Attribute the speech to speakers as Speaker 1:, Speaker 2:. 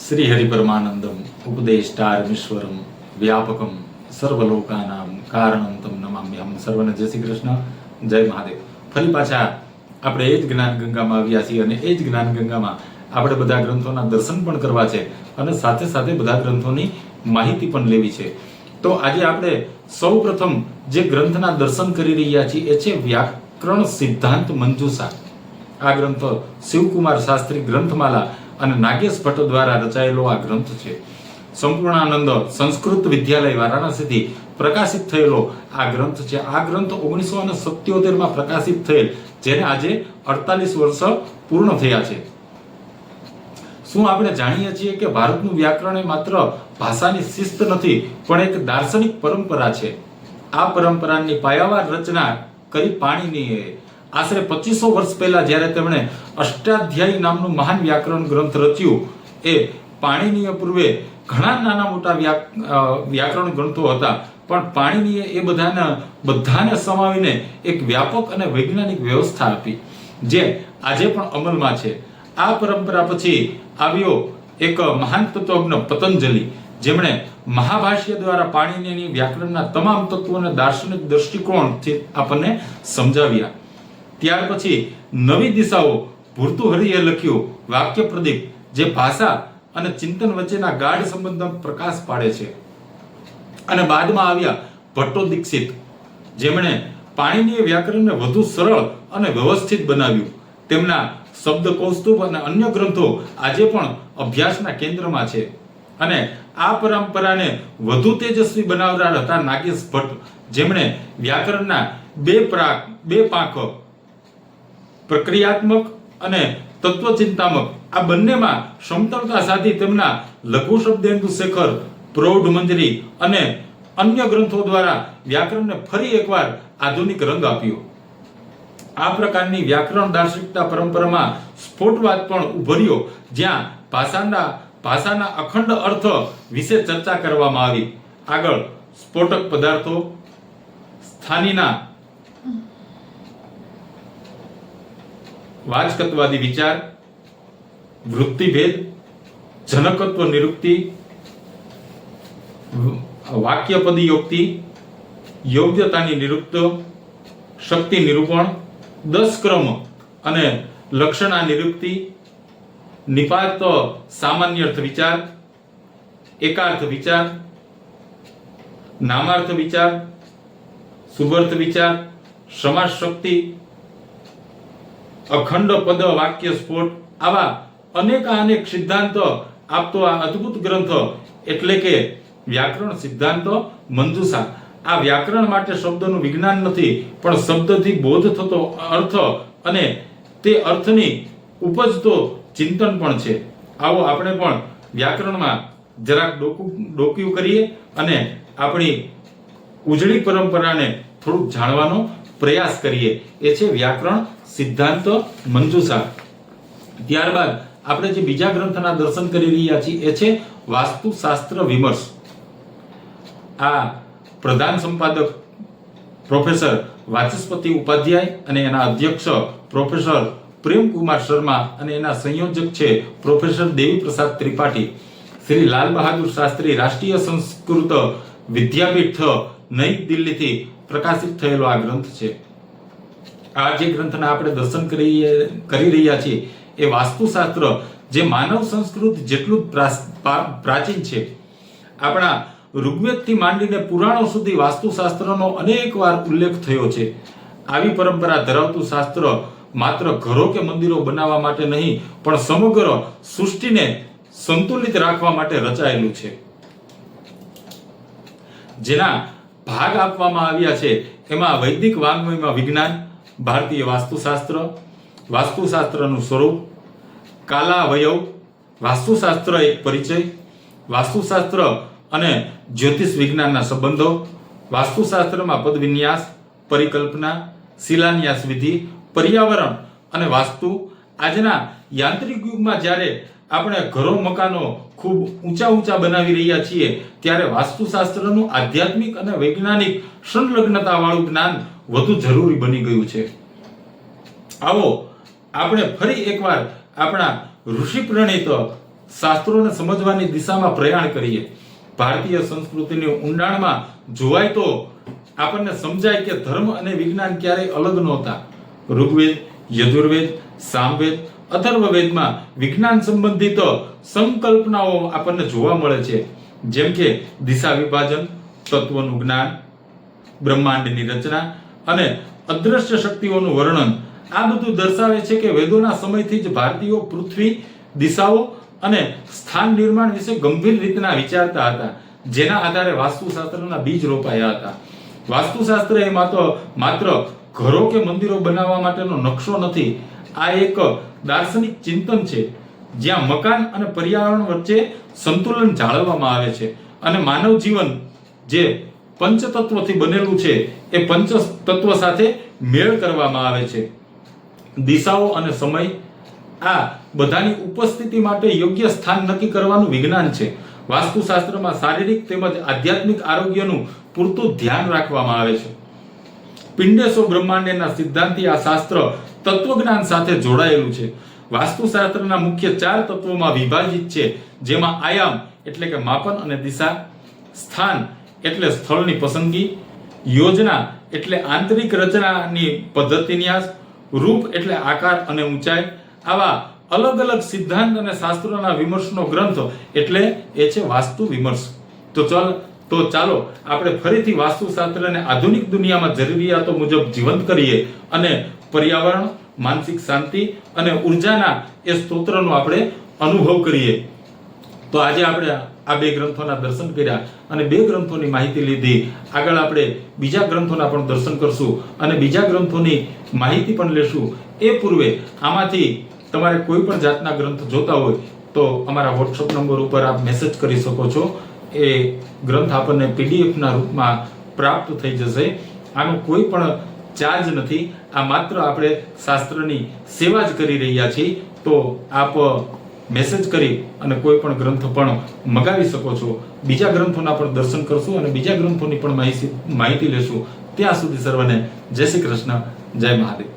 Speaker 1: શ્રી હરિ પરમાનંદમ ઉપદેષ્ટારમીશ્વરમ વ્યાપકમ સર્વલોકાનામ કારણમ તમ નમામ્યહમ. સર્વને જય શ્રી કૃષ્ણ, જય મહાદેવ. ફરી પાછા આપણે એ જ જ્ઞાન ગંગામાં આવ્યા છીએ અને એ જ જ્ઞાન ગંગામાં આપણે બધા ગ્રંથોના દર્શન પણ કરવા છે અને સાથે સાથે બધા ગ્રંથોની માહિતી પણ લેવી છે. તો આજે આપણે સૌ પ્રથમ જે ગ્રંથના દર્શન કરી રહ્યા છીએ એ છે વ્યાકરણ સિદ્ધાંત મંજુષા. આ ગ્રંથ શિવકુમાર શાસ્ત્રી ગ્રંથમાલા અને નાગેશ ભટ્ટ દ્વારા રચાયેલો આ ગ્રંથ છે. સંપૂર્ણાનંદ સંસ્કૃત વિદ્યાલય વારાણસીથી પ્રકાશિત થયેલો આ ગ્રંથ છે. આ ગ્રંથ 1977માં પ્રકાશિત થયેલ, જેને આજે 48 વર્ષ પૂર્ણ થયા છે. શું આપણે જાણીએ છીએ કે ભારતનું વ્યાકરણ એ માત્ર ભાષાની શિસ્ત નથી, પણ એક દાર્શનિક પરંપરા છે. આ પરંપરાની પાયાવાર રચના કરી પાણિનીએ આશરે 2500 વર્ષ પહેલા જ્યારે તેમણે અષ્ટાધ્યાયી નામનું મહાન વ્યાકરણ ગ્રંથ રચ્યું. એ પાણિનીય પૂર્વે ઘણા નાના મોટા વ્યાકરણ ગ્રંથો હતા, પણ પાણિનીએ એ બધાને સમાવીને એક વ્યાપક અને વૈજ્ઞાનિક વ્યવસ્થા આપી, જે આજે પણ અમલમાં છે. આ પરંપરા પછી આવ્યો એક મહાન તત્વજ્ઞ પતંજલિ, જેમણે મહાભાષ્ય દ્વારા પાણિનીની વ્યાકરણના તમામ તત્વોને દાર્શનિક દૃષ્ટિકોણથી આપણને સમજાવ્યા. ત્યાર પછી નવી દિશાઓ ભર્તૃહરિએ લખ્યું વાક્ય પ્રદીપ, જે ભાષા અને ચિંતન વચ્ચેના ગાઢ સંબંધનો પ્રકાશ પાડે છે. અને બાદમાં આવ્યા ભટ્ટો દીક્ષિત, જેમણે પાણિનીય વ્યાકરણને વધુ સરળ અને વ્યવસ્થિત બનાવ્યું. તેમના શબ્દ કૌસ્તુભ અને અન્ય ગ્રંથો આજે પણ અભ્યાસના કેન્દ્રમાં છે. અને આ પરંપરાને વધુ તેજસ્વી બનાવનાર હતા નાગેશ ભટ્ટ, જેમણે વ્યાકરણના બે પાંખ, પ્રક્રિયાત્મક અને તત્વચિંતામક, આ બંનેમાં સમતળતા સાધી તેમના લઘુ શબ્દેન્દુ શેખર, પ્રૌઢ મંજરી અને અન્ય ગ્રંથો દ્વારા વ્યાકરણને ફરી એકવાર આધુનિક રંગ આપ્યો. આ પ્રકારની વ્યાકરણ દાર્શનિકતા પરંપરામાં સ્ફોટવાદ પણ ઉભર્યો, જ્યાં ભાષાના અખંડ અર્થ વિશે ચર્ચા કરવામાં આવી. આગળ સ્ફોટક પદાર્થો, સ્થાનીના વાચકત્વાદી વિચાર, વૃત્તિભેદ, જનકત્વ નિરુક્તિ, વાક્યપદીયોક્તિ, યોગ્યતાની નિરુક્ત, શક્તિ નિરૂપણ, 10 ક્રમ અને લક્ષણા નિરુક્તિ, નિપાત સામાન્યર્થ વિચાર, એકાર્થ વિચાર, નામાર્થ વિચાર, શુભર્થ વિચાર, સમાસ શક્તિ, અખંડ પદ વાક્ય સ્ફોટ, આવા અનેક સિદ્ધાંતો આપતો આ અદ્ભુત ગ્રંથ એટલે કે વ્યાકરણ સિદ્ધાંત મંજુષા. આ વ્યાકરણ માટે શબ્દનું વિજ્ઞાન નથી, પણ શબ્દથી બોધ થતો અર્થ અને તે અર્થની ઉપજતો ચિંતન પણ છે. આવો આપણે પણ વ્યાકરણમાં જરાક ડોક્યું કરીએ અને આપણી ઉજળી પરંપરાને થોડુંક જાણવાનો પ્રયાસ કરીએ. એ છે વ્યાકરણ સિદ્ધાંત મંજુષા. ત્યારબાદ આપણે જે બીજા ગ્રંથના દર્શન કરી રહ્યા છીએ એ છે વાસ્તુશાસ્ત્ર વિમર્શ. આ પ્રધાન સંપાદક પ્રોફેસર વાચસ્પતિ ઉપાધ્યાય અને એના અધ્યક્ષ પ્રોફેસર પ્રેમકુમાર શર્મા અને એના સંયોજક છે પ્રોફેસર દેવી પ્રસાદ ત્રિપાઠી. શ્રી લાલ બહાદુર શાસ્ત્રી રાષ્ટ્રીય સંસ્કૃત વિદ્યાપીઠ નઈ દિલ્હીથી પ્રકાશિત થયેલો આ ગ્રંથ છે. આ જે ગ્રંથના આપણે દર્શન કરી રહ્યા છીએ એ વાસ્તુશાસ્ત્ર, જે માનવ સંસ્કૃતિ જેટલું પ્રાચીન છે. આપણા ઋગ્વેદથી માંડીને પુરાણો સુધી વાસ્તુશાસ્ત્રનો અનેકવાર ઉલ્લેખ થયો છે. આવી પરંપરા ધરાવતું શાસ્ત્ર માત્ર ઘરો કે મંદિરો બનાવવા માટે નહીં, પણ સમગ્ર સૃષ્ટિને સંતુલિત રાખવા માટે રચાયેલું છે. જેના ભાગ આપવામાં આવ્યા છે એમાં વૈદિક વાંગ્મયમાં વિજ્ઞાન, ભારતીય વાસ્તુશાસ્ત્ર, વાસ્તુશાસ્ત્રનું સ્વરૂપ, કાલાવયવ, વાસ્તુશાસ્ત્ર એક પરિચય, વાસ્તુશાસ્ત્ર અને જ્યોતિષ વિજ્ઞાનના સંબંધો, વાસ્તુશાસ્ત્રમાં પદવિન્યાસ, પરિકલ્પના, શિલાન્યાસ વિધિ, પર્યાવરણ અને વાસ્તુ. આજના યાંત્રિક યુગમાં જ્યારે આપણે ઘરો મકાનો ખૂબ ઊંચા બનાવી રહ્યા છીએ, ત્યારે વાસ્તુશાસ્ત્રનું આધ્યાત્મિક અને વૈજ્ઞાનિક સંલગ્નતા વાળું જ્ઞાન વધુ જરૂરી બની ગયું છે. આવો આપણે ફરી એકવાર આપણા ઋષિ પ્રણીત શાસ્ત્રોને સમજવાની દિશામાં પ્રયાણ કરીએ. ભારતીય સંસ્કૃતિની ઊંડાણમાં જોવાય તો આપણને સમજાય કે ધર્મ અને વિજ્ઞાન ક્યારેય અલગ નહોતા. ઋગ્વેદ, યજુર્વેદ, સામવેદ, અથર્વવેદમાં વિજ્ઞાન સંબંધિત સંકલ્પનાઓ આપણને જોવા મળે છે, જેમ કે દિશા વિભાજન, તત્વનું જ્ઞાન, બ્રહ્માંડની રચના અને અદ્રશ્ય શક્તિઓનું વર્ણન. આ બધું દર્શાવે છે કે વેદોના સમયથી જ ભારતીયો પૃથ્વી, દિશાઓ અને સ્થાન નિર્માણ વિશે ગંભીર રીતના વિચારતા હતા, જેના આધારે વાસ્તુશાસ્ત્રના બીજ રોપાયા હતા. વાસ્તુશાસ્ત્ર એ માત્ર ઘરો કે મંદિરો બનાવવા માટેનો નકશો નથી. આ એક દાર્શનિક ચિંતન છે, જ્યાં મકાન અને પર્યાવરણ વચ્ચે સંતુલન જાળવવામાં આવે છે અને માનવ જીવન જે પંચતત્વથી બનેલું છે એ પંચતત્વ સાથે મેળ કરવામાં આવે છે. દિશાઓ અને સમય, આ બધાની ઉપસ્થિતિ માટે યોગ્ય સ્થાન નક્કી કરવાનું વિજ્ઞાન છે. વાસ્તુશાસ્ત્રમાં શારીરિક તેમજ આધ્યાત્મિક આરોગ્યનું પૂરતું ધ્યાન રાખવામાં આવે છે. પિંડેશો બ્રહ્માંડના સિદ્ધાંતથી આ શાસ્ત્ર તત્વજ્ઞાન સાથે જોડાયેલું છે. વાસ્તુશાસ્ત્રના મુખ્ય 4 તત્વોમાં વિભાજિત છે, જેમાં આયામ એટલે કે માપન અને દિશા, સ્થાન એટલે સ્થળની પસંદગી, યોજના એટલે આંતરિક રચનાની પદ્ધતિ ન્યાસ, રૂપ એટલે આકાર અને ઊંચાઈ. આવા અલગ અલગ સિદ્ધાંત અને શાસ્ત્રોના વિમર્શનો ગ્રંથ એટલે એ છે વાસ્તુ વિમર્શ. તો ચાલો આપણે ફરીથી વાસ્તુશાસ્ત્રને આધુનિક દુનિયામાં જરૂરિયાતો મુજબ જીવંત કરીએ અને પર્યાવરણ, માનસિક શાંતિ અને ઉર્જાના એ સ્ત્રોતનો આપણે અનુભવ કરીએ. તો આજે આપણે આ 2 ગ્રંથોના દર્શન કર્યા અને 2 ગ્રંથોની માહિતી લીધી. આગળ આપણે બીજા ગ્રંથોના પણ દર્શન કરશું અને બીજા ગ્રંથોની માહિતી પણ લેશું. એ પૂર્વે આમાંથી તમારે કોઈ પણ જાતના ગ્રંથ જોતા હોય તો અમારા WhatsApp નંબર ઉપર આપ મેસેજ કરી શકો છો. એ ગ્રંથ આપણને PDF ના રૂપમાં પ્રાપ્ત થઈ જશે. આનો કોઈ પણ ચાર્જ નથી. આ માત્ર આપણે શાસ્ત્રની સેવા જ કરી રહ્યા છીએ. તો આપ મેસેજ કરી અને કોઈ પણ ગ્રંથ પણ મંગાવી શકો છો. બીજા ગ્રંથોના પણ દર્શન કરશું અને બીજા ગ્રંથોની પણ માહિતી લેશું. ત્યાં સુધી સર્વને જય શ્રી કૃષ્ણ, જય મહાદેવ.